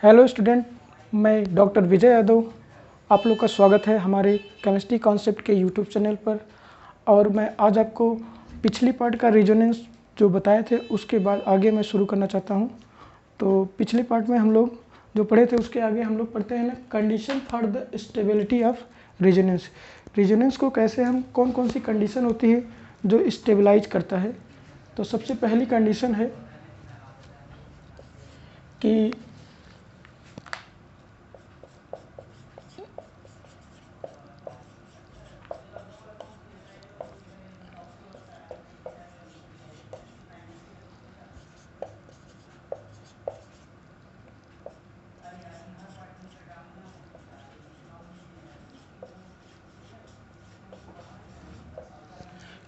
Hello student, मैं doctor Vijay Yadav. आप लोग का स्वागत है हमारे केमिस्ट्री कॉन्सेप्ट के यूट्यूब चैनल पर। और मैं आज आपको पिछली पार्ट का रेजोनेंस जो बताए थे उसके बाद आगे मैं शुरू करना चाहता हूं। तो पिछले पार्ट में हम लोग जो पढ़े थे उसके आगे हम लोग पढ़ते हैं ना, condition for the stability of resonance. Resonance को कैसे हम कौन कौन सी कंडीशन होती है जो स्टेबलाइज करता है। तो सबसे पहली कंडीशन है कि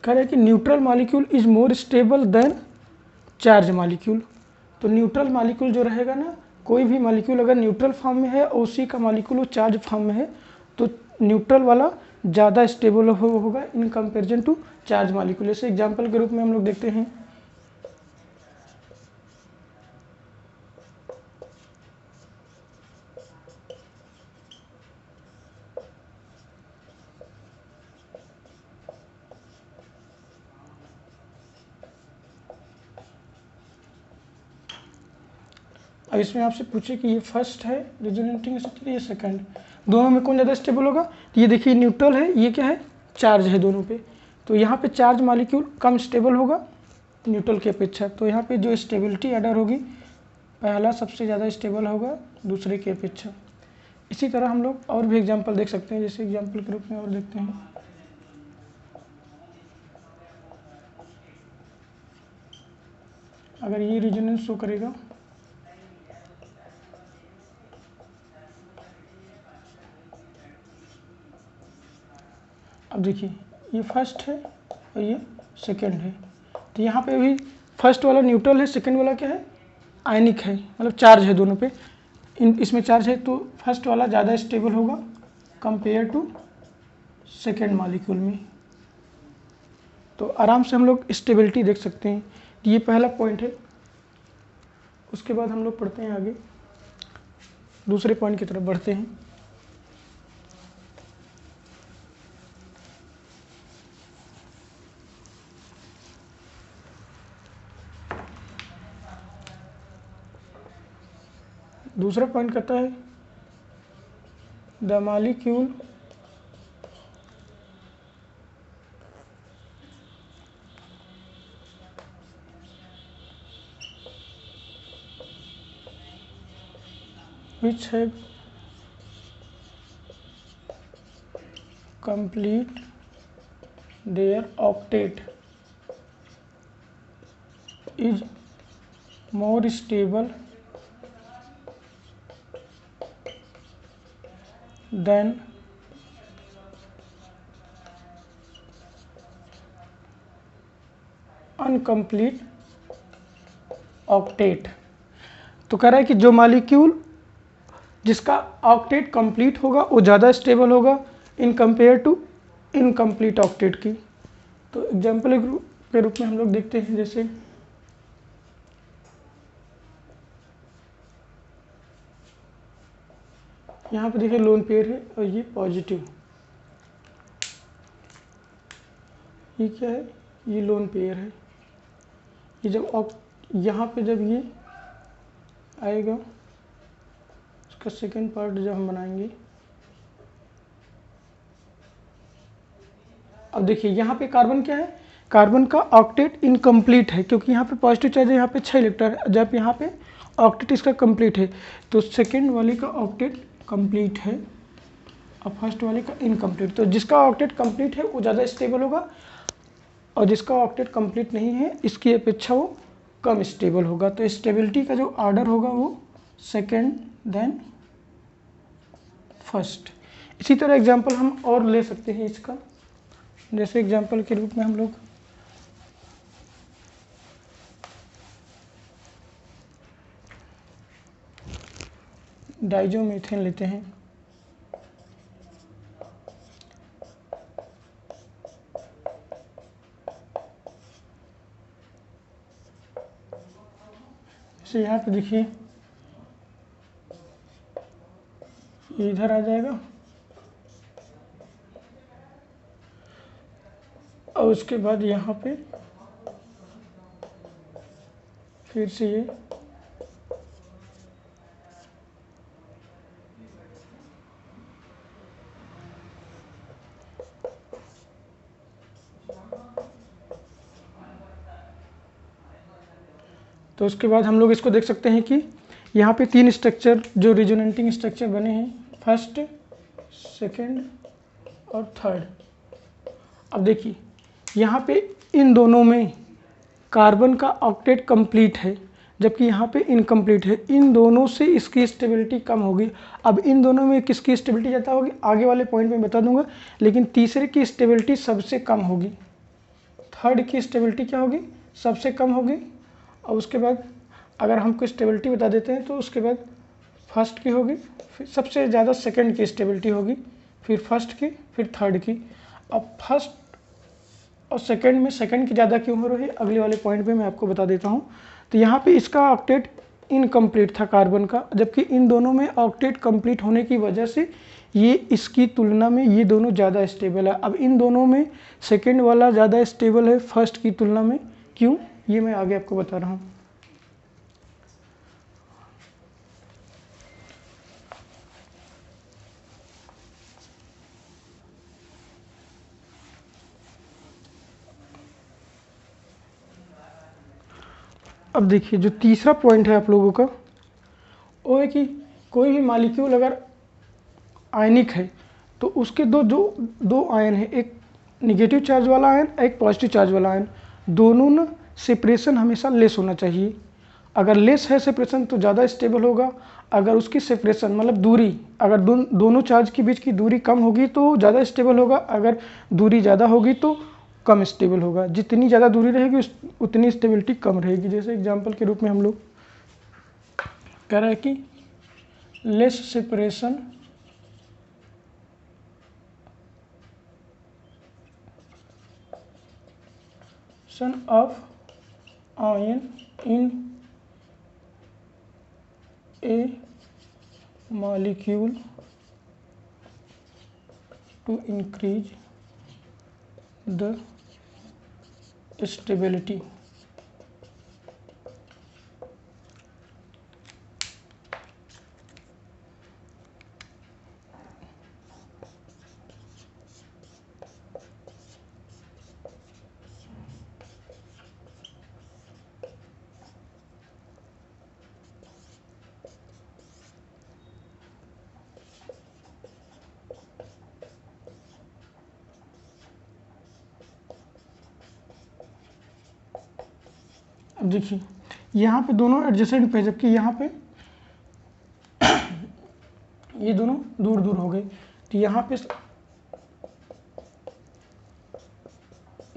कह रहे हैं कि neutral molecule is more stable then charge molecule. तो न्यूट्रल मॉलिक्यूल जो रहेगा ना, कोई भी मॉलिक्यूल अगर न्यूट्रल फॉर्म में है और उसी का मॉलिक्यूल वो चार्ज फॉर्म में है तो न्यूट्रल वाला ज़्यादा स्टेबल होगा in comparison to charge molecule. जैसे एग्जांपल के रूप में हम लोग देखते हैं, अब इसमें आपसे पूछे कि ये फर्स्ट है रेजोनेटिंग स्ट्रक्चर, ये सेकंड, दोनों में कौन ज़्यादा स्टेबल होगा। तो ये देखिए न्यूट्रल है, ये क्या है, चार्ज है दोनों पे। तो यहाँ पे चार्ज मॉलिक्यूल कम स्टेबल होगा न्यूट्रल की अपेक्षा। तो यहाँ पे जो स्टेबिलिटी आर्डर होगी, पहला सबसे ज़्यादा स्टेबल होगा दूसरे की अपेक्षा। इसी तरह हम लोग और भी एग्जाम्पल देख सकते हैं। जैसे एग्जाम्पल के रूप में और देखते हैं, अगर ये रेजोनेंस शो करेगा, अब देखिए ये फर्स्ट है और ये सेकंड है। तो यहाँ पे भी फर्स्ट वाला न्यूट्रल है, सेकंड वाला क्या है, आयनिक है, मतलब चार्ज है दोनों पे। इसमें चार्ज है तो फर्स्ट वाला ज़्यादा स्टेबल होगा कंपेयर टू सेकंड मॉलिक्यूल में। तो आराम से हम लोग स्टेबिलिटी देख सकते हैं। तो ये पहला पॉइंट है। उसके बाद हम लोग पढ़ते हैं आगे, दूसरे पॉइंट की तरफ बढ़ते हैं। दूसरा पॉइंट कहता है the molecule which have complete their octet is more stable than incomplete octet. तो कह रहा है कि जो मॉलिक्यूल जिसका ऑक्टेट कंप्लीट होगा वो ज़्यादा स्टेबल होगा in compare to incomplete octet की। तो एग्जाम्पल के रूप में हम लोग देखते हैं, जैसे यहाँ पे देखिए लोन पेयर है और ये पॉजिटिव, ये क्या है, ये लोन पेयर है। ये जब यहाँ पे जब ये आएगा, उसका सेकेंड पार्ट जब हम बनाएंगे, अब देखिए यहाँ पे कार्बन क्या है, कार्बन का ऑक्टेट इनकम्प्लीट है क्योंकि यहाँ पे पॉजिटिव चार्ज है, यहाँ पे 6 इलेक्ट्रॉन है, जब यहाँ पे ऑक्टेट इसका कंप्लीट है। तो सेकेंड वाले का ऑक्टेट कंप्लीट है और फर्स्ट वाले का इनकम्प्लीट। तो जिसका ऑक्टेट कंप्लीट है वो ज़्यादा स्टेबल होगा और जिसका ऑक्टेट कंप्लीट नहीं है इसकी अपेक्षा वो कम स्टेबल होगा। तो स्टेबिलिटी का जो ऑर्डर होगा वो सेकेंड देन फर्स्ट। इसी तरह एग्जाम्पल हम और ले सकते हैं इसका। जैसे एग्जाम्पल के रूप में हम लोग डाइजोमीथेन लेते हैं। जैसे यहाँ पे देखिए ये इधर आ जाएगा और उसके बाद यहाँ पे फिर से ये तो उसके बाद हम लोग इसको देख सकते हैं कि यहाँ पे 3 स्ट्रक्चर जो रिजोनेटिंग स्ट्रक्चर बने हैं, फर्स्ट, सेकंड और थर्ड। अब देखिए यहाँ पे इन दोनों में कार्बन का ऑक्टेट कंप्लीट है जबकि यहाँ पे इनकम्प्लीट है। इन दोनों से इसकी स्टेबिलिटी कम होगी। अब इन दोनों में किसकी स्टेबिलिटी ज़्यादा होगी आगे वाले पॉइंट में बता दूंगा, लेकिन तीसरे की स्टेबिलिटी सबसे कम होगी। थर्ड की स्टेबिलिटी क्या होगी, सबसे कम होगी। और उसके बाद अगर हमको स्टेबिलिटी बता देते हैं तो उसके बाद फर्स्ट की होगी, फिर सबसे ज़्यादा सेकंड की स्टेबिलिटी होगी, फिर फर्स्ट की, फिर थर्ड की। अब फर्स्ट और सेकंड में सेकंड की ज़्यादा क्यों हो रही है अगले वाले पॉइंट पे मैं आपको बता देता हूँ। तो यहाँ पे इसका ऑक्टेट इनकम्प्लीट था कार्बन का, जबकि इन दोनों में ऑक्टेट कंप्लीट होने की वजह से ये इसकी तुलना में ये दोनों ज़्यादा स्टेबल है। अब इन दोनों में सेकंड वाला ज़्यादा स्टेबल है फर्स्ट की तुलना में, क्यों, ये मैं आगे आपको बता रहा हूँ। अब देखिए जो तीसरा पॉइंट है आप लोगों का वो है कि कोई भी मॉलिक्यूल अगर आयनिक है तो उसके दो आयन है, एक निगेटिव चार्ज वाला आयन, एक पॉजिटिव चार्ज वाला आयन। दोनों ना सेपरेशन हमेशा लेस होना चाहिए। अगर लेस है सेपरेशन तो ज़्यादा स्टेबल होगा। अगर उसकी सेपरेशन मतलब दूरी, अगर दोनों चार्ज के बीच की दूरी कम होगी तो ज़्यादा स्टेबल होगा, अगर दूरी ज़्यादा होगी तो कम स्टेबल होगा। जितनी ज़्यादा दूरी रहेगी उतनी स्टेबिलिटी कम रहेगी। जैसे एग्जांपल के रूप में हम लोग कह रहे हैं कि less separation of ion in a molecule to increase the stability। अब देखिए यहाँ पे दोनों एडजेसेंट पे, जबकि यहाँ पे ये दोनों दूर दूर हो गए। तो यहाँ पे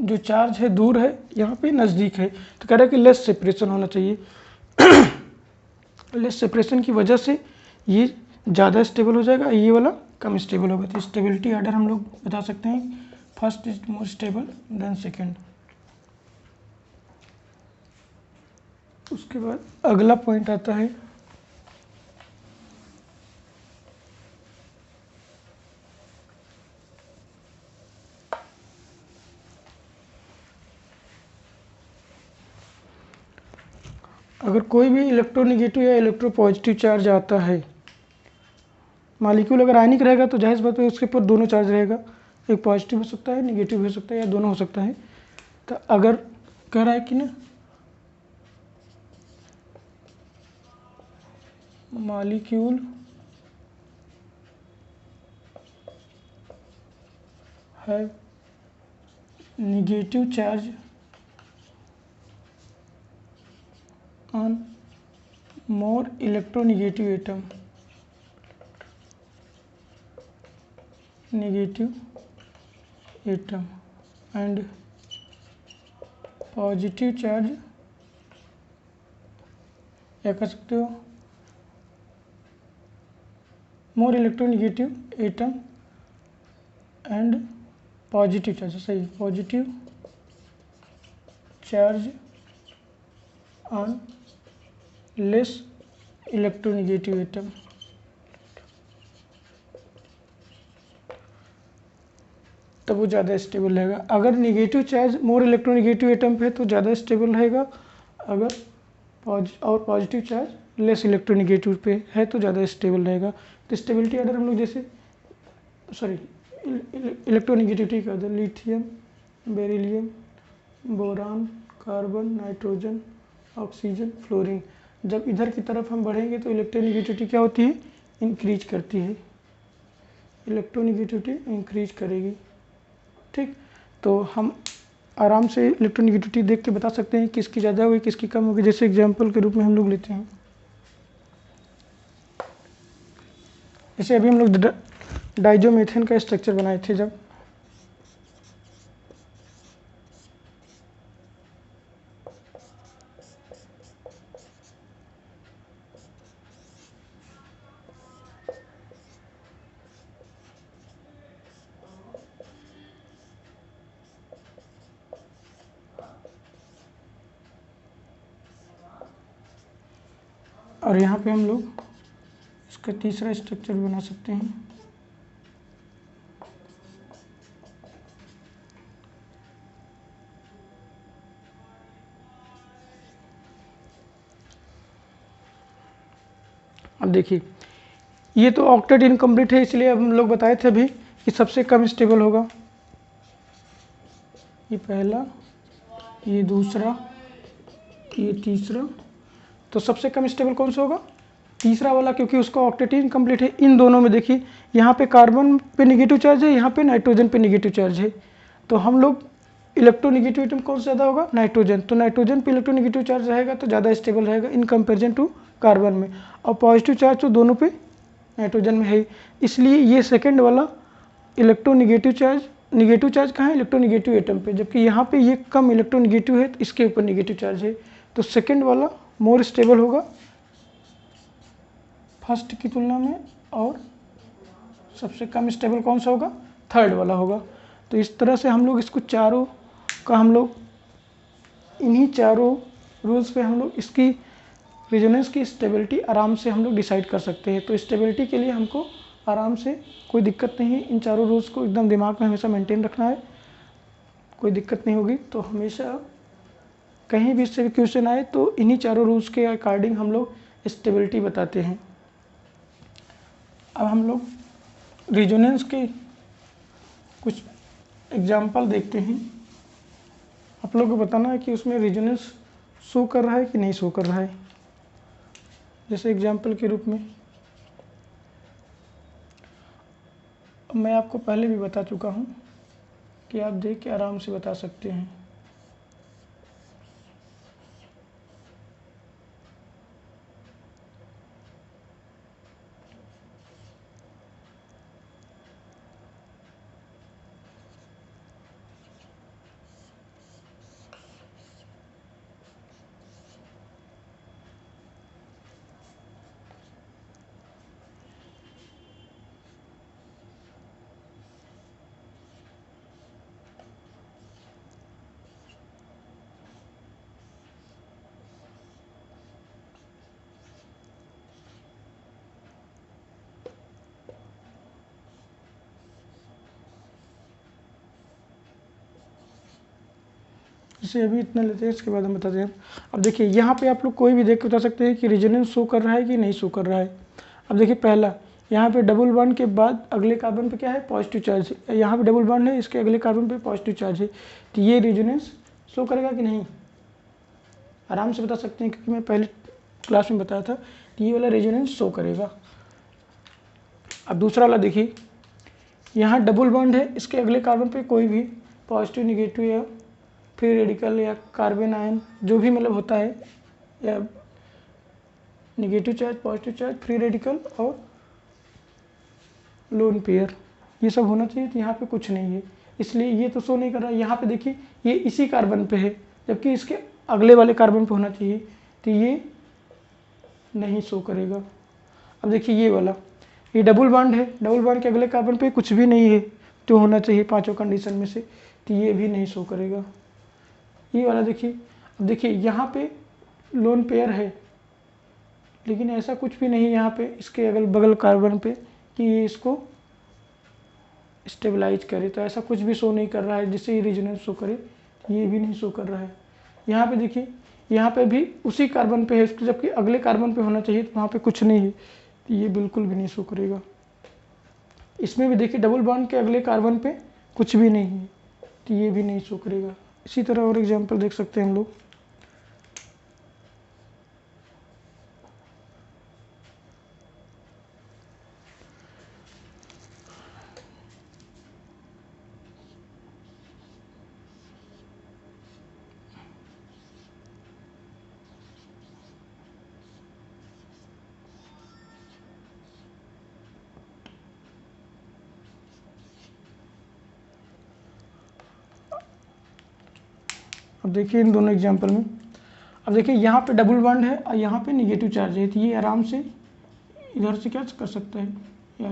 जो चार्ज है दूर है, यहाँ पे नज़दीक है। तो कह रहा है कि लेस सेपरेशन होना चाहिए। लेस सेपरेशन की वजह से ये ज़्यादा स्टेबल हो जाएगा, ये वाला कम स्टेबल होगा। तो स्टेबिलिटी ऑर्डर हम लोग बता सकते हैं, first is more stable than second. उसके बाद अगला पॉइंट आता है अगर कोई भी इलेक्ट्रोनेगेटिव या इलेक्ट्रोपॉजिटिव चार्ज आता है, मॉलिक्यूल अगर आयनिक रहेगा तो जाहिर बात है उसके ऊपर दोनों चार्ज रहेगा, एक पॉजिटिव हो सकता है, नेगेटिव हो सकता है, या दोनों हो सकता है। तो अगर कह रहा है कि ना molecule have negative charge on more electronegative atom, and positive charge, या कह सकते हो more electronegative atom and positive charge, सही, positive charge on less electronegative atom. तब वो ज़्यादा स्टेबल रहेगा। अगर negative charge more electronegative atom पे तो ज़्यादा स्टेबल रहेगा, अगर पॉजिटिव चार्ज लेस इलेक्ट्रोनिगेटिव पे है तो ज़्यादा स्टेबल रहेगा। तो स्टेबिलिटी ऑर्डर हम लोग जैसे इलेक्ट्रोनिगेटिविटी का lithium, beryllium, boron, carbon, nitrogen, oxygen, fluorine. जब इधर की तरफ हम बढ़ेंगे तो इलेक्ट्रोनिगेटिविटी क्या होती है, इंक्रीज करती है, इलेक्ट्रोनिगेटिविटी इंक्रीज करेगी। ठीक, तो हम आराम से इलेक्ट्रोनिगेटिविटी देख के बता सकते हैं किसकी ज़्यादा होगी किसकी कम होगी। जैसे एग्जांपल के रूप में हम लोग लेते हैं, जैसे अभी हम लोग डाइजोमीथेन का स्ट्रक्चर बनाए थे जब, और यहाँ पे हम लोग इसका तीसरा स्ट्रक्चर बना सकते हैं। अब देखिए ये तो ऑक्टेट इनकम्प्लीट है, इसलिए हम लोग बताए थे अभी कि सबसे कम स्टेबल होगा ये पहला, ये दूसरा, ये तीसरा। तो सबसे कम स्टेबल कौन सा होगा, तीसरा वाला, क्योंकि उसका ऑक्टेट इनकम्प्लीट है। इन दोनों में देखिए यहाँ पे कार्बन पे निगेटिव चार्ज है, यहाँ पे नाइट्रोजन पे निगेटिव चार्ज है। तो हम लोग इलेक्ट्रोनिगेटिव एटम कौन सा ज़्यादा होगा, नाइट्रोजन। तो नाइट्रोजन पे इलेक्ट्रोनिगेटिव चार्ज रहेगा तो ज़्यादा स्टेबल रहेगा इन कंपेरिजन टू कार्बन में। और पॉजिटिव चार्ज तो दोनों पे नाइट्रोजन में है, इसलिए ये सेकेंड वाला इलेक्ट्रोनिगेटिव चार्ज, निगेटिव चार्ज कहाँ है, इलेक्ट्रोनिगेटिव एटम पे, जबकि यहाँ पे ये कम इलेक्ट्रोनिगेटिव है तो इसके ऊपर निगेटिव चार्ज है। तो सेकेंड वाला मोर स्टेबल होगा फर्स्ट की तुलना में, और सबसे कम स्टेबल कौन सा होगा, थर्ड वाला होगा। तो इस तरह से हम लोग इसको चारों का हम लोग इन्हीं चारों रूल्स पे हम लोग इसकी रेजोनेंस की स्टेबिलिटी आराम से हम लोग डिसाइड कर सकते हैं। तो स्टेबिलिटी के लिए हमको आराम से, कोई दिक्कत नहीं है, इन चारों रूल्स को एकदम दिमाग में हमेशा मेंटेन रखना है, कोई दिक्कत नहीं होगी। तो हमेशा कहीं भी इससे क्वेश्चन आए तो इन्हीं चारों रूल्स के अकॉर्डिंग हम लोग स्टेबिलिटी बताते हैं। अब हम लोग रेजोनेंस के कुछ एग्जाम्पल देखते हैं। आप लोगों को बताना है कि उसमें रेजोनेंस शो कर रहा है कि नहीं शो कर रहा है। जैसे एग्जाम्पल के रूप में मैं आपको पहले भी बता चुका हूँ कि आप देख के आराम से बता सकते हैं। जैसे अभी इतना लेते हैं, इसके बाद हम बताते हैं। अब देखिए यहाँ पे आप लोग कोई भी देख के बता सकते हैं कि रेजोनेंस शो कर रहा है कि नहीं शो कर रहा है। अब देखिए पहला, यहाँ पे डबल बॉन्ड के बाद अगले कार्बन पे क्या है, पॉजिटिव चार्ज है। यहाँ पे डबल बॉन्ड है, इसके अगले कार्बन पे पॉजिटिव चार्ज है। तो ये रेजोनेंस शो करेगा कि नहीं, आराम से बता सकते हैं, क्योंकि मैं पहले क्लास में बताया था। तो ये वाला रेजोनेंस शो करेगा। अब दूसरा वाला देखिए, यहाँ डबल बॉन्ड है, इसके अगले कार्बन पे कोई भी पॉजिटिव, निगेटिव या फ्री रेडिकल या कार्बन आयन जो भी मतलब होता है, या negative charge, positive charge, free radical और लोन पेयर, ये सब होना चाहिए। तो यहाँ पे कुछ नहीं है, इसलिए ये तो शो नहीं कर रहा है। यहाँ पे देखिए ये इसी कार्बन पे है, जबकि इसके अगले वाले कार्बन पे होना चाहिए, तो ये नहीं शो करेगा। अब देखिए ये वाला, ये डबल बॉन्ड है, डबल बॉन्ड के अगले कार्बन पे कुछ भी नहीं है, तो होना चाहिए पांचों कंडीशन में से, तो ये भी नहीं शो करेगा। ये वाला देखिए, अब देखिए यहाँ पे लोन पेयर है, लेकिन ऐसा कुछ भी नहीं है यहाँ पे इसके अगल बगल कार्बन पे कि ये इसको स्टेबलाइज करे, तो ऐसा कुछ भी शो नहीं कर रहा है जिससे ये रेजोनेंस शो करे, ये भी नहीं शो कर रहा है। यहाँ पे देखिए, यहाँ पे भी उसी कार्बन पे है, जबकि अगले कार्बन पे होना चाहिए, तो वहाँ पे कुछ नहीं है, तो ये बिल्कुल भी नहीं शो करेगा। इसमें भी देखिए डबल बॉन्ड के अगले कार्बन पे कुछ भी नहीं है, तो ये भी नहीं शो करेगा। इसी तरह और एग्जांपल देख सकते हैं हम लोग। अब देखिए इन दोनों एग्जांपल में, अब देखिए यहाँ पे डबल बॉन्ड है और यहाँ पे निगेटिव चार्ज है, तो ये आराम से इधर से क्या कर सकता है, या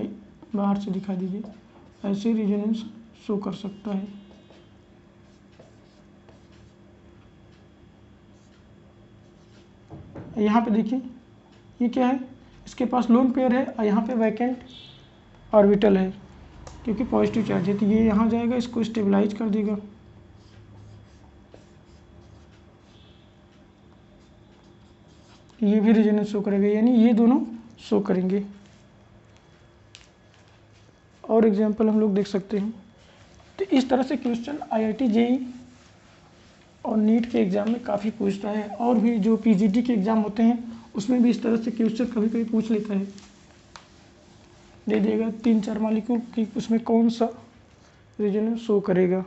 बाहर से दिखा दीजिए, ऐसे रेजोनेंस शो कर सकता है। यहाँ पे देखिए ये क्या है, इसके पास लोन पेयर है और यहाँ पे वैकेंट ऑर्बिटल है, क्योंकि पॉजिटिव चार्ज है, तो ये यहाँ जाएगा, इसको स्टेबलाइज कर देगा। ये भी रेजोनेंस शो करेगा, यानी ये दोनों शो करेंगे। और एग्जांपल हम लोग देख सकते हैं। तो इस तरह से क्वेश्चन IIT JEE और नीट के एग्ज़ाम में काफ़ी पूछता है, और भी जो PGT के एग्ज़ाम होते हैं उसमें भी इस तरह से क्वेश्चन कभी कभी पूछ लेता है। दे देगा 3-4 मॉलिक्यूल की, उसमें कौन सा रेजोनेंस शो करेगा,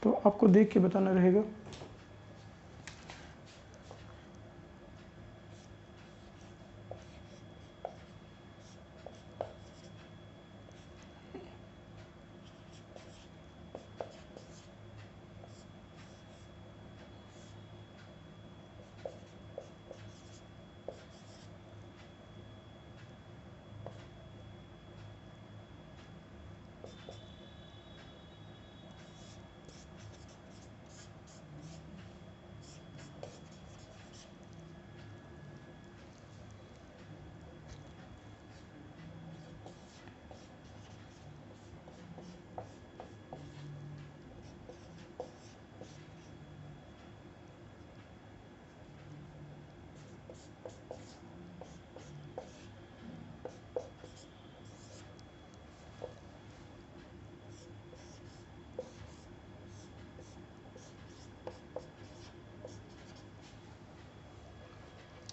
तो आपको देख के बताना रहेगा।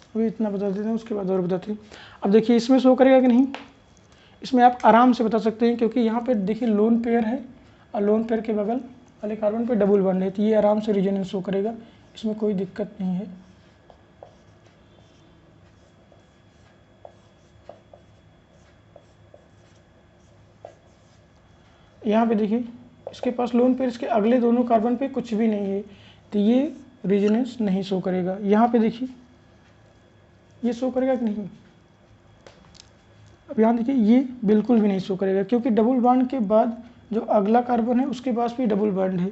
अभी इतना बता देते हैं, उसके बाद और बताते हैं। अब देखिए इसमें शो करेगा कि नहीं, इसमें आप आराम से बता सकते हैं, क्योंकि यहाँ पे देखिए लोन पेयर है और लोन पेयर के बगल वाले कार्बन पे डबल बॉन्ड है, तो ये आराम से रेजोनेंस शो करेगा, इसमें कोई दिक्कत नहीं है। यहाँ पे देखिए इसके पास लोन पेयर, इसके अगले दोनों कार्बन पे कुछ भी नहीं है, तो ये रेजोनेंस नहीं शो करेगा। यहाँ पे देखिए ये शो करेगा कि नहीं, अब यहाँ देखिए ये बिल्कुल भी नहीं शो करेगा, क्योंकि डबल बॉन्ड के बाद जो अगला कार्बन है उसके पास भी डबल बॉन्ड है,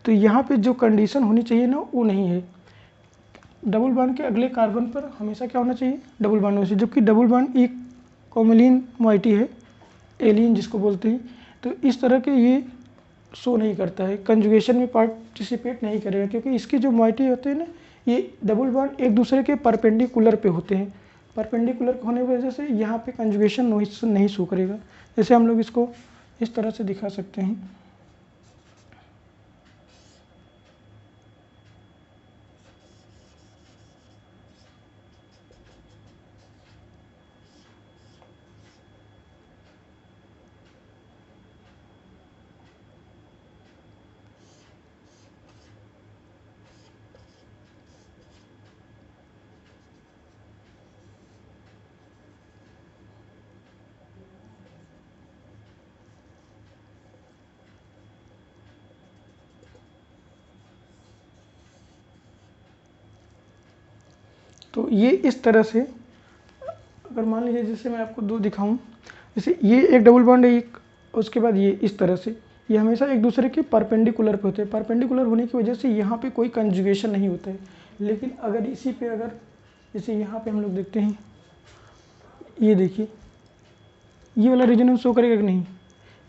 तो यहाँ पे जो कंडीशन होनी चाहिए ना वो नहीं है। डबल बॉन्ड के अगले कार्बन पर हमेशा क्या होना चाहिए, डबल बॉन्ड होना चाहिए, जबकि डबल बॉन्ड एक कॉमलिन मोइटी है, एलिन जिसको बोलते हैं, तो इस तरह के ये शो नहीं करता है, कंजुगेशन में पार्टिसिपेट नहीं करेगा, क्योंकि इसके जो मोइटी होते हैं ना, ये डबल बॉन्ड एक दूसरे के परपेंडिकुलर पे होते हैं, परपेंडिकुलर होने की वजह से यहाँ पे कंजुगेशन नहीं शो करेगा। जैसे हम लोग इसको इस तरह से दिखा सकते हैं। तो ये इस तरह से, अगर मान लीजिए जैसे मैं आपको दो दिखाऊं, जैसे ये एक डबल बॉन्ड है एक, उसके बाद ये इस तरह से, ये हमेशा एक दूसरे के परपेंडिकुलर पे होते हैं, परपेंडिकुलर होने की वजह से यहाँ पे कोई कंजुगेशन नहीं होता है। लेकिन अगर इसी पे अगर जैसे यहाँ पे हम लोग देखते हैं, ये देखिए ये वाला रेजोनेंस शो करेगा कि नहीं,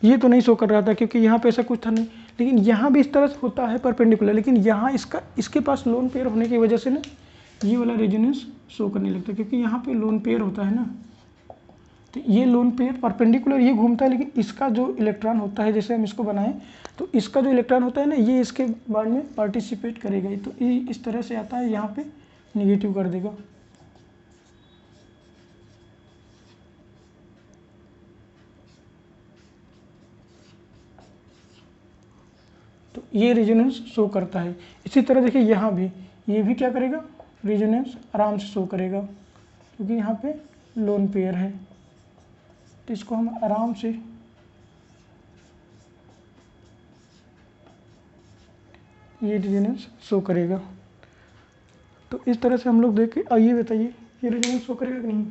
ये तो नहीं शो कर रहा था क्योंकि यहाँ पे ऐसा कुछ था नहीं, लेकिन यहाँ भी इस तरह से होता है परपेंडिकुलर, लेकिन यहाँ इसके पास लोन पेयर होने की वजह से ना ये वाला रेजोनेंस शो करने लगता है, क्योंकि यहाँ पे लोन पेयर होता है ना, तो ये लोन पेयर परपेंडिकुलर ये घूमता है, लेकिन इसका जो इलेक्ट्रॉन होता है, जैसे हम इसको बनाएं तो इसका जो इलेक्ट्रॉन होता है ना, ये इसके बारे में पार्टिसिपेट करेगा, तो ये इस तरह से आता है, यहाँ पे निगेटिव कर देगा। तो ये रेजोनेंस शो करता है। इसी तरह देखिए यहाँ भी, ये भी क्या करेगा, रेजोनेंस आराम से शो करेगा, क्योंकि यहाँ पे लोन पेयर है, तो इसको हम आराम से ये रेजोनेंस शो करेगा। तो इस तरह से हम लोग देख के आइए बताइए ये रेजोनेंस शो करेगा कि नहीं।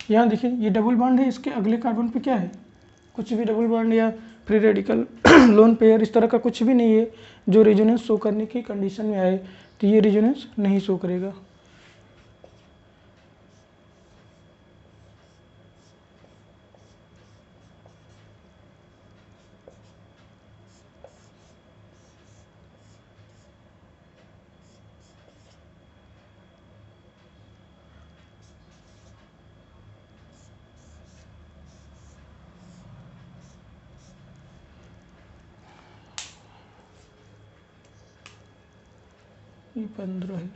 यहाँ देखिए ये डबल बॉन्ड है, इसके अगले कार्बन पे क्या है, कुछ भी डबल बॉन्ड या फ्री रेडिकल लोन पेयर इस तरह का कुछ भी नहीं है जो रेजोनेंस शो करने की कंडीशन में आए, तो ये रेजोनेंस नहीं शो करेगा। ये 15 है।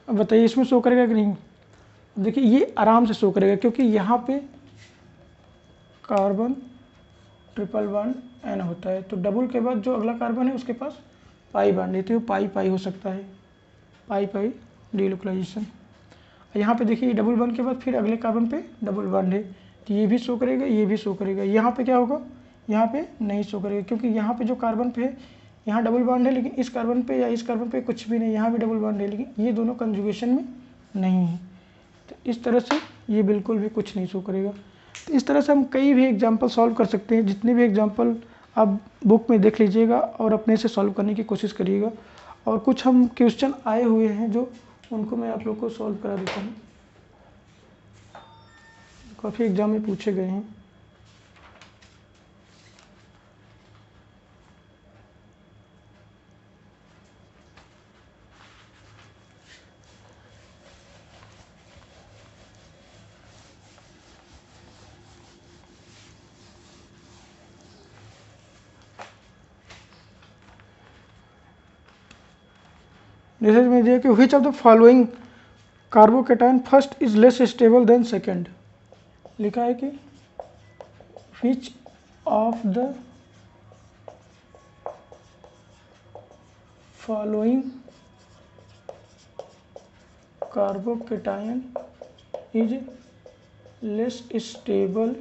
अब बताइए इसमें शो करेगा कि नहीं। देखिए ये आराम से शो करेगा, क्योंकि यहाँ पे कार्बन ट्रिपल बॉन्ड एन होता है, तो डबल के बाद जो अगला कार्बन है उसके पास पाई बॉन्ड है, तो ये पाई पाई हो सकता है, पाई पाई डीलोकलाइजेशन। यहाँ पे देखिए डबल बॉन्ड के बाद फिर अगले कार्बन पे डबल बॉन्ड है, तो ये भी शो करेगा, ये भी शो करेगा। यहाँ पे क्या होगा, यहाँ पे नहीं शो करेगा, क्योंकि यहाँ पे जो कार्बन पे है यहाँ डबल बॉन्ड है, लेकिन इस कार्बन पे या इस कार्बन पे कुछ भी नहीं, यहाँ भी डबल बॉन्ड है, लेकिन ये दोनों कंजुगेशन में नहीं है, तो इस तरह से ये बिल्कुल भी कुछ नहीं शो करेगा। तो इस तरह से हम कई भी एग्जाम्पल सॉल्व कर सकते हैं, जितने भी एग्जाम्पल आप बुक में देख लीजिएगा और अपने से सॉल्व करने की कोशिश करिएगा। और कुछ हम क्वेश्चन आए हुए हैं जो उनको मैं आप लोग को सॉल्व करा देता हूँ, काफ़ी एग्जाम में पूछे गए हैं। जैसे मैं दिया कि which of the following carbocation first is less stable than second, लिखा है कि which of the following carbocation is less stable,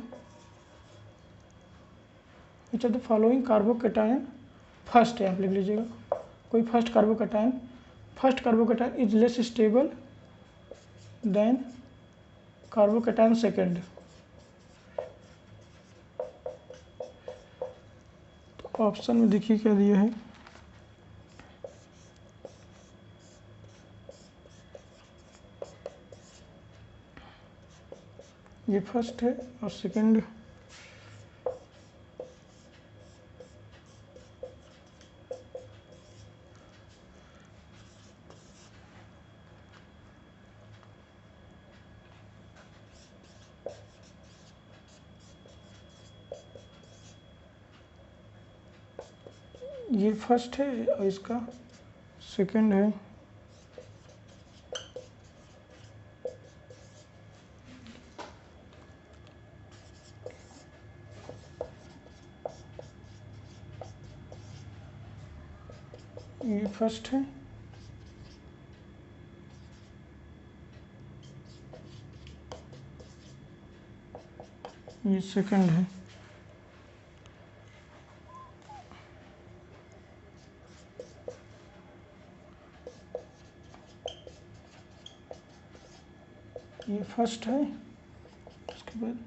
which of the following carbocation first है, आप लिख लीजिएगा कोई first carbocation is less stable then carbocation second. तो option में देखिए क्या दिया है, ये फर्स्ट है और सेकेंड ये फर्स्ट है और इसका सेकेंड है। ये फर्स्ट है, ये सेकंड है। ये फर्स्ट है, उसके बाद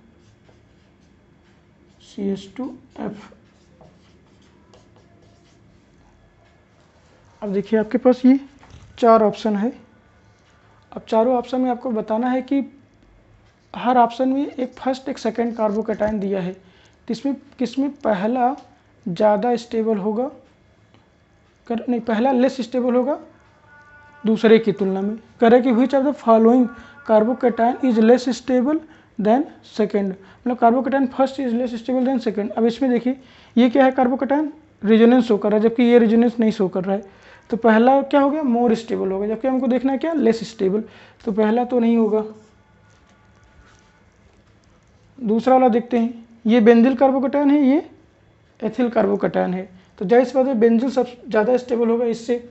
CH2F, अब देखिए आपके पास ये 4 ऑप्शन है। अब चारों ऑप्शन में आपको बताना है कि हर ऑप्शन में एक फर्स्ट एक सेकंड कार्बोकैटायन दिया है, तो इसमें किसमें पहला ज़्यादा स्टेबल होगा, नहीं पहला लेस स्टेबल होगा दूसरे की तुलना में। कह रहे कि which of the following carbocation is less stable than second, मतलब carbocation first is less stable than second. अब इसमें देखिए ये क्या है, कार्बोकैटायन रेजोनेंस शो कर रहा है, जबकि ये रेजोनेंस नहीं शो कर रहा है। तो पहला क्या हो गया, मोर स्टेबल होगा, जबकि हमको देखना है क्या, लेस स्टेबल। तो पहला तो नहीं होगा। दूसरा वाला देखते हैं, ये बेंजिल कार्बोकैटायन है, ये एथिल कार्बोकैटायन है, तो जाहिर सी बात है बेंजिल सब ज़्यादा स्टेबल होगा इससे,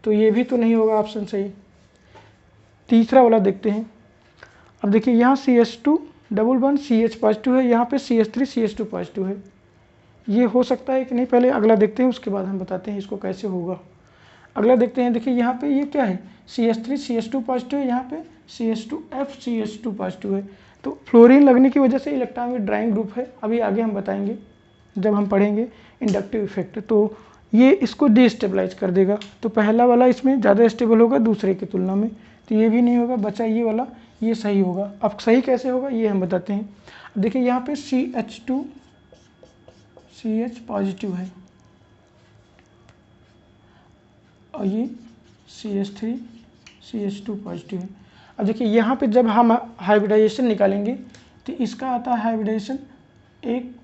तो ये भी तो नहीं होगा ऑप्शन सही। तीसरा वाला देखते हैं। अब देखिए यहाँ CH2 double bond CH positive है, यहाँ पे CH3 CH2 पॉजिटिव है, ये हो सकता है कि नहीं, पहले अगला देखते हैं उसके बाद हम बताते हैं इसको कैसे होगा। अगला देखते हैं, देखिए यहाँ पे ये क्या है, CH3 CH2 पॉजिटिव है, यहाँ पे CH2F CH2 पॉजिटिव है। तो फ्लोरीन लगने की वजह से इलेक्ट्रॉन विड्रॉइंग ग्रुप है, अभी आगे हम बताएंगे जब हम पढ़ेंगे इंडक्टिव इफेक्ट। तो ये इसको डिस्टेबलाइज कर देगा, तो पहला वाला इसमें ज़्यादा स्टेबल होगा दूसरे की तुलना में, तो ये भी नहीं होगा, बचा ये वाला, ये सही होगा। अब सही कैसे होगा ये हम बताते हैं। अब देखिए यहाँ पे CH2 CH पॉजिटिव है और ये CH3 CH2 पॉजिटिव है। अब देखिए यहाँ पे जब हम हाइब्रिडाइजेशन निकालेंगे तो इसका आता है हाइब्रिडाइजेशन, एक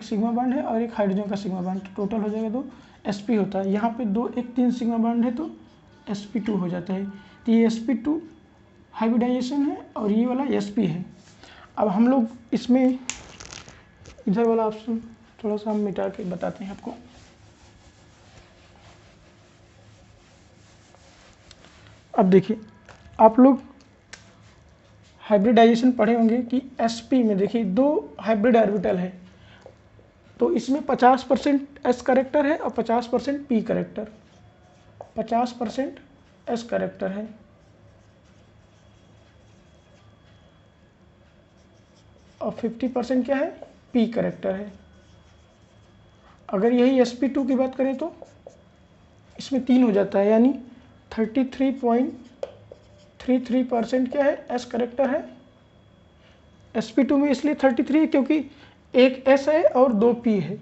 सिग्मा बॉन्ड है और एक हाइड्रोजन का सिग्मा बॉन्ड, टोटल हो जाएगा तो sp होता है। यहाँ पे एक 3 सिग्मा बॉन्ड है तो sp2 हो जाता है। तो ये sp2 हाइब्रिडाइजेशन है और ये वाला sp है। अब हम लोग इसमें इधर वाला ऑप्शन थोड़ा सा हम मिटा के बताते हैं आपको। अब देखिए आप लोग हाइब्रिडाइजेशन पढ़े होंगे कि sp में देखिए 2 हाइब्रिड ऑर्बिटल है, तो इसमें 50% s करेक्टर है और 50% p करेक्टर, 50% s करेक्टर है और 50% क्या है, p करेक्टर है। अगर यही sp2 की बात करें तो इसमें 3 हो जाता है, यानी 33.33% क्या है, s करेक्टर है। sp2 में इसलिए 33 है क्योंकि एक s है और 2 p है,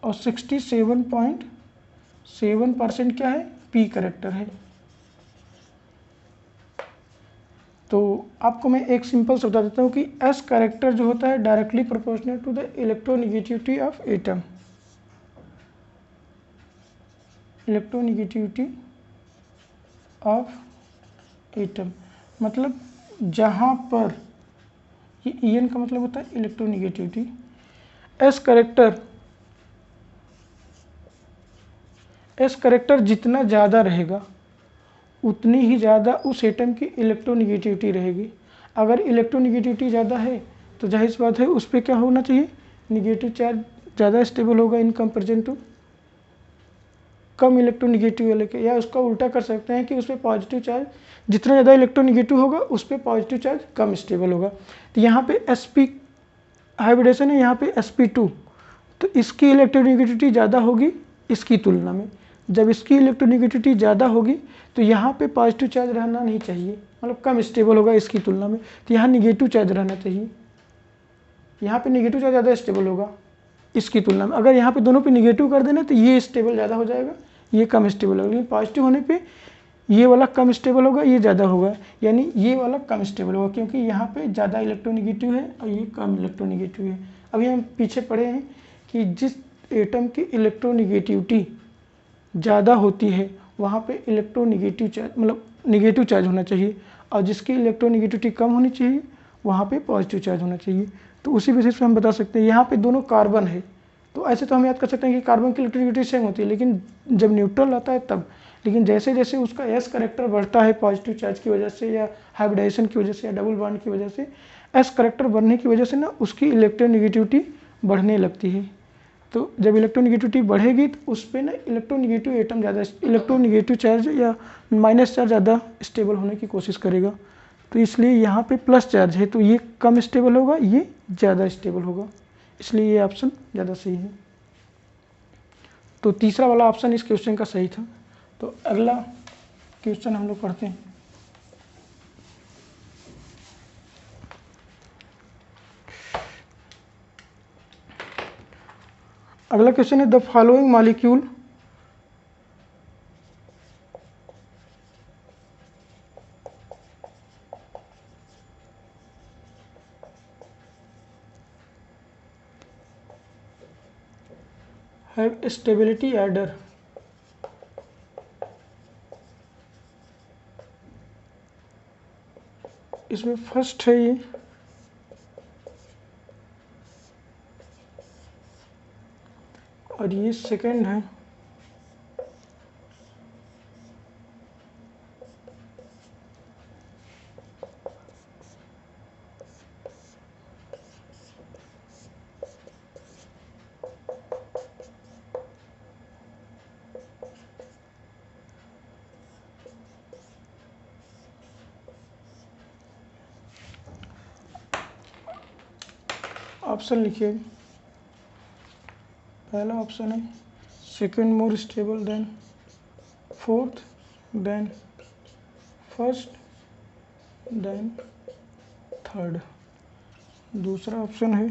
और 67.7% क्या है, p करेक्टर है। तो आपको मैं एक सिंपल से बता देता हूँ कि s करेक्टर जो होता है directly proportional to the electronegativity of atom, electronegativity of atom, मतलब जहाँ पर ये En का मतलब होता है इलेक्ट्रोनेगेटिविटी, s करेक्टर जितना ज़्यादा रहेगा उतनी ही ज़्यादा उस एटम की इलेक्ट्रोनेगेटिविटी रहेगी। अगर इलेक्ट्रोनेगेटिविटी ज़्यादा है तो जाहिर सी बात है उस पर क्या होना चाहिए, निगेटिव चार्ज ज़्यादा स्टेबल होगा इन कंपेरिजन टू कम इलेक्ट्रोनेगेटिव वाले के, या उसका उल्टा कर सकते हैं कि उस पर पॉजिटिव चार्ज जितना ज़्यादा इलेक्ट्रोनेगेटिव होगा उस पर पॉजिटिव चार्ज कम स्टेबल होगा। तो यहाँ पे sp हाइब्रिडेशन है, यहाँ पे sp2, तो इसकी इलेक्ट्रोनेगेटिविटी ज़्यादा होगी इसकी तुलना में। जब इसकी इलेक्ट्रोनेगेटिविटी ज़्यादा होगी तो यहाँ पे पॉजिटिव चार्ज रहना नहीं चाहिए, मतलब कम स्टेबल होगा इसकी तुलना में, तो यहाँ निगेटिव चार्ज रहना चाहिए। यहाँ पे निगेटिव चार्ज ज़्यादा स्टेबल होगा इसकी तुलना में। अगर यहाँ पे दोनों पे निगेटिव कर देना तो ये स्टेबल ज़्यादा हो जाएगा, ये कम स्टेबल होगा, लेकिन पॉजिटिव होने पे ये वाला कम स्टेबल होगा, ये ज़्यादा होगा, यानी ये वाला कम स्टेबल होगा क्योंकि यहाँ पे ज़्यादा इलेक्ट्रोनेगेटिव है और ये कम इलेक्ट्रोनेगेटिव है। अभी हम पीछे पढ़े हैं कि जिस एटम की इलेक्ट्रोनेगेटिविटी ज़्यादा होती है वहाँ पे इलेक्ट्रोनेगेटिव चार्ज मतलब नेगेटिव चार्ज होना चाहिए, और जिसकी इलेक्ट्रोनेगेटिविटी कम होनी चाहिए वहाँ पे पॉजिटिव चार्ज होना चाहिए। तो उसी बेसिस पे हम बता सकते हैं यहाँ पे दोनों कार्बन है, तो ऐसे तो हम याद कर सकते हैं कि कार्बन की इलेक्ट्रोनेगेटिविटी सेम होती है, लेकिन जब न्यूट्रल आता है तब। लेकिन जैसे जैसे उसका s करेक्टर बढ़ता है पॉजिटिव चार्ज की वजह से या हाइब्रिडाइजेशन की वजह से या डबल बॉन्ड की वजह से, s करेक्टर बढ़ने की वजह से ना उसकी इलेक्ट्रोनेगेटिविटी बढ़ने लगती है। तो जब इलेक्ट्रोनेगेटिविटी बढ़ेगी तो उस पर ना इलेक्ट्रोनेगेटिव एटम ज़्यादा, इलेक्ट्रोनेगेटिव चार्ज या माइनस चार्ज ज़्यादा स्टेबल होने की कोशिश करेगा। तो इसलिए यहाँ पे प्लस चार्ज है तो ये कम स्टेबल होगा, ये ज़्यादा स्टेबल होगा, इसलिए ये ऑप्शन ज़्यादा सही है। तो तीसरा वाला ऑप्शन इस क्वेश्चन का सही था। तो अगला क्वेश्चन हम लोग पढ़ते हैं। अगला क्वेश्चन है the following molecule have stability adder. इसमें फर्स्ट है ये और ये सेकंड है। ऑप्शन लिखिए। पहला ऑप्शन है second more stable than fourth than first than third. दूसरा ऑप्शन है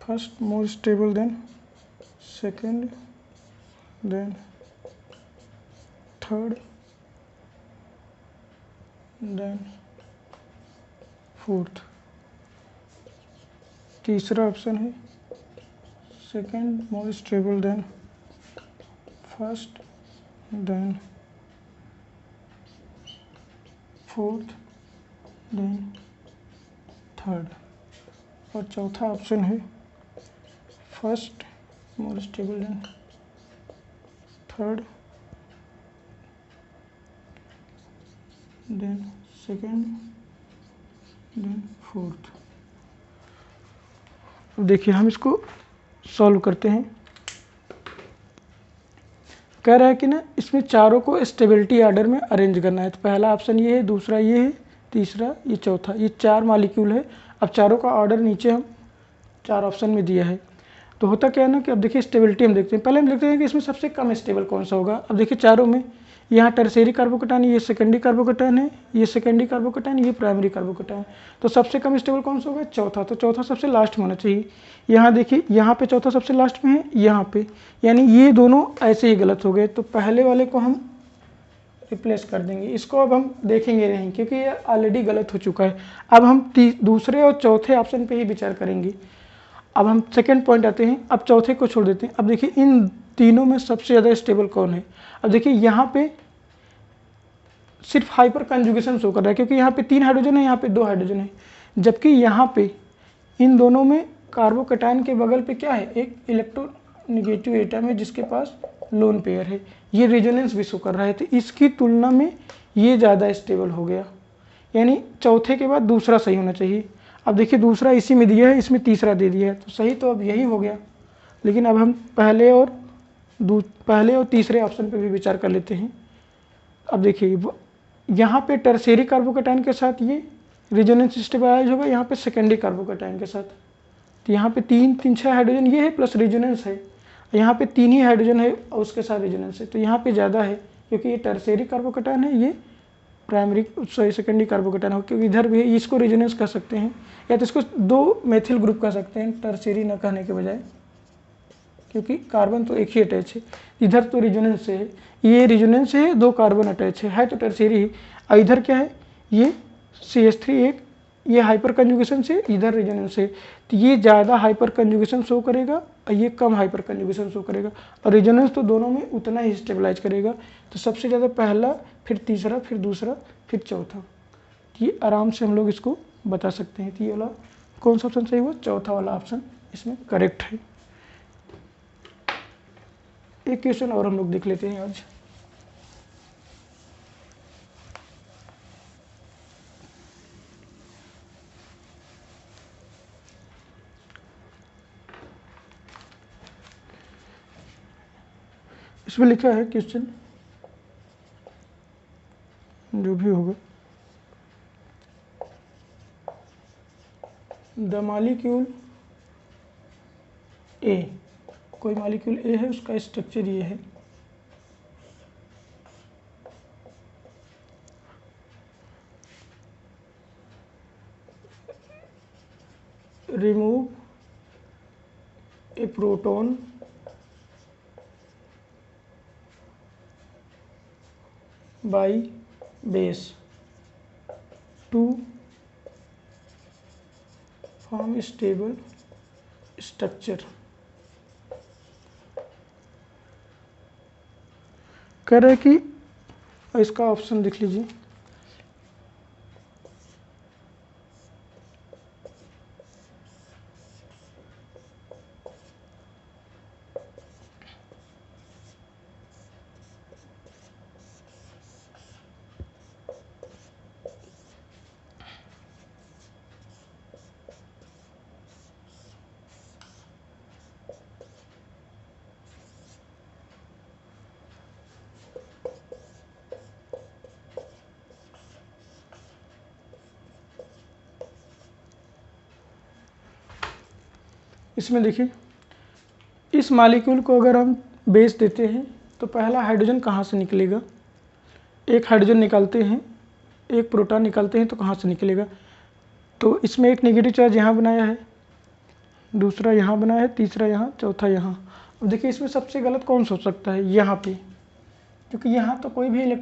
first more stable than second than third than fourth. तीसरा ऑप्शन है second more stable than first than fourth than third. और चौथा option है first more stable than third than second than fourth. अब देखिए हम इसको सॉल्व करते हैं। कह रहा है कि ना इसमें चारों को स्टेबिलिटी ऑर्डर में अरेंज करना है। तो पहला ऑप्शन ये है, दूसरा ये है, तीसरा ये, चौथा। ये 4 मॉलिक्यूल है। अब चारों का ऑर्डर नीचे हम 4 ऑप्शन में दिया है। तो होता क्या है ना कि अब देखिए स्टेबिलिटी हम देखते हैं। पहले हम देखते हैं कि इसमें सबसे कम स्टेबल कौन सा होगा। अब देखिए चारों में यहाँ टर्शियरी कार्बोकैटायन, ये सेकेंडरी कार्बोकैटायन है, ये सेकेंडरी कार्बोकैटायन, ये प्राइमरी कार्बोकैटायन। तो सबसे कम स्टेबल कौन सा होगा? चौथा। तो चौथा सबसे लास्ट में होना चाहिए। यहाँ देखिए यहाँ पे चौथा सबसे लास्ट में है, यहाँ पे, यानी ये दोनों ऐसे ही गलत हो गए। तो पहले वाले को हम रिप्लेस कर देंगे। इसको अब हम देखेंगे नहीं क्योंकि ये ऑलरेडी गलत हो चुका है। अब हम दूसरे और चौथे ऑप्शन पे ही विचार करेंगे। अब हम सेकंड पॉइंट आते हैं। अब चौथे को छोड़ देते हैं। अब देखिए इन तीनों में सबसे ज़्यादा स्टेबल कौन है। अब देखिए यहाँ पे सिर्फ हाइपर कंजुगेशन शो कर रहा है क्योंकि यहाँ पे 3 हाइड्रोजन है, यहाँ पे 2 हाइड्रोजन है। जबकि यहाँ पे इन दोनों में कार्बोकैटायन के बगल पे क्या है? एक इलेक्ट्रोनेगेटिव एटम है जिसके पास लोन पेयर है। ये रेजोनेंस भी शो कर रहा है। तो इसकी तुलना में ये ज़्यादा स्टेबल हो गया, यानी चौथे के बाद दूसरा सही होना चाहिए। अब देखिए दूसरा इसी में दिया है, इसमें तीसरा दे दिया है, तो सही तो अब यही हो गया। लेकिन अब हम पहले और तीसरे ऑप्शन पे भी विचार कर लेते हैं। अब देखिए यहाँ पे टर्शियरी कार्बोकैटायन के साथ ये रेजोनेंस स्टेबलाइज होगा, यहाँ पे सेकेंडरी कार्बोकैटायन के साथ। तो यहाँ पे 6 हाइड्रोजन ये है प्लस रेजोनेंस है, यहाँ पे 3 ही हाइड्रोजन है और उसके साथ रेजोनेंस है। तो यहाँ पे ज़्यादा है क्योंकि ये टर्शियरी कार्बोकैटायन है, ये सेकेंडरी कार्बोकैटायन हो, क्योंकि इधर भी है। इसको रेजोनेंस कह सकते हैं या तो इसको 2 मेथिल ग्रुप कह सकते हैं टर्शियरी न कहने के बजाय, क्योंकि कार्बन तो एक ही अटैच है। इधर तो रेजोनेंस है, ये रेजोनेंस है, 2 कार्बन अटैच है तो टर्शियरी है। और इधर क्या है? ये CH3 एक, ये हाइपर कंजुगेशन से, इधर रेजोनेंस है। तो ये ज़्यादा हाइपर कंजुगेशन शो करेगा और ये कम हाइपर कंजुगेशन शो करेगा, और रेजोनेंस तो दोनों में उतना ही स्टेबलाइज करेगा। तो सबसे ज़्यादा पहला, फिर तीसरा, फिर दूसरा, फिर चौथा। ये आराम से हम लोग इसको बता सकते हैं। तो ये वाला कौन सा ऑप्शन सही हुआ? चौथा वाला ऑप्शन इसमें करेक्ट है। एक क्वेश्चन और हम लोग देख लेते हैं आज। इसमें लिखा है क्वेश्चन, जो भी होगा, द मॉलिक्यूल ए कोई मॉलिक्यूल ए है, उसका स्ट्रक्चर ये है। Remove a proton by base to form stable structure. कह रहे हैं कि इसका ऑप्शन देख लीजिए, इसमें देखिए इस मॉलिक्यूल को अगर हम बेस देते हैं तो पहला हाइड्रोजन कहाँ से निकलेगा, एक हाइड्रोजन निकालते हैं, एक प्रोटॉन निकालते हैं तो कहाँ से निकलेगा। तो इसमें एक नेगेटिव चार्ज यहाँ बनाया है, दूसरा यहाँ बनाया है, तीसरा यहाँ, चौथा यहाँ। अब देखिए इसमें सबसे गलत कौन सा हो सकता है, यहाँ पे, क्योंकि यहाँ तो कोई भी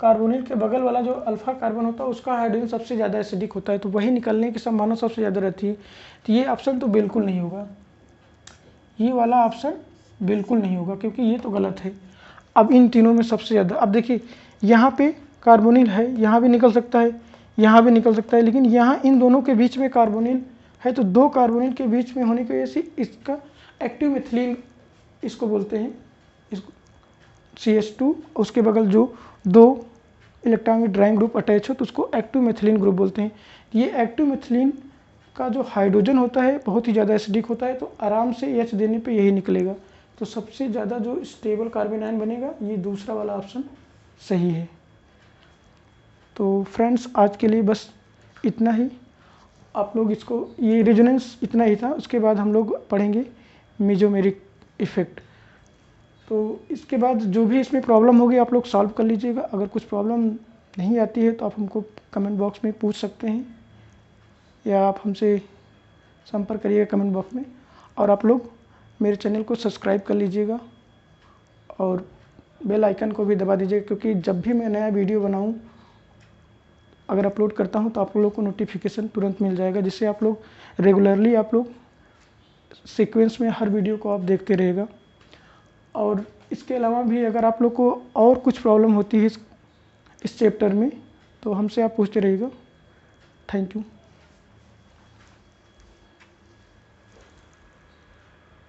कार्बोनिल के बगल वाला जो अल्फा कार्बन होता है उसका हाइड्रोजन सबसे ज़्यादा एसिडिक होता है, तो वही निकलने की संभावना सबसे ज़्यादा रहती है। तो ये ऑप्शन तो बिल्कुल नहीं होगा, ये वाला ऑप्शन बिल्कुल नहीं होगा, क्योंकि ये तो गलत है। अब इन तीनों में सबसे ज़्यादा, अब देखिए यहाँ पे कार्बोनिल है, यहाँ भी निकल सकता है, यहाँ भी निकल सकता है, लेकिन यहाँ इन दोनों के बीच में कार्बोनिल है, तो दो कार्बोनिल के बीच में होने की वजह से इसका एक्टिव मिथिलीन इसको बोलते हैं, इसको CH2, उसके बगल जो दो इलेक्ट्रॉन में ड्राइंग ग्रुप अटैच हो तो उसको एक्टिव मिथिलीन ग्रुप बोलते हैं। ये एक्टिव मिथिलीन का जो हाइड्रोजन होता है बहुत ही ज़्यादा एसिडिक होता है, तो आराम से H देने पे यही निकलेगा। तो सबसे ज़्यादा जो स्टेबल कार्बन आयन बनेगा ये दूसरा वाला ऑप्शन सही है। तो फ्रेंड्स आज के लिए बस इतना ही, आप लोग इसको, ये रेजोनेंस इतना ही था, उसके बाद हम लोग पढ़ेंगे मेसोमेरिक इफ़ेक्ट। तो इसके बाद जो भी इसमें प्रॉब्लम होगी आप लोग सॉल्व कर लीजिएगा। अगर कुछ प्रॉब्लम नहीं आती है तो आप हमको कमेंट बॉक्स में पूछ सकते हैं, या आप हमसे संपर्क करिएगा कमेंट बॉक्स में। और आप लोग मेरे चैनल को सब्सक्राइब कर लीजिएगा और बेल आइकन को भी दबा दीजिएगा, क्योंकि जब भी मैं नया वीडियो बनाऊं, अगर अपलोड करता हूं तो आप लोगों को नोटिफिकेशन तुरंत मिल जाएगा, जिससे आप लोग रेगुलरली आप लोग सीक्वेंस में हर वीडियो को आप देखते रहेगा। और इसके अलावा भी अगर आप लोग को और कुछ प्रॉब्लम होती है इस चैप्टर में तो हमसे आप पूछते रहिएगा। Thank you.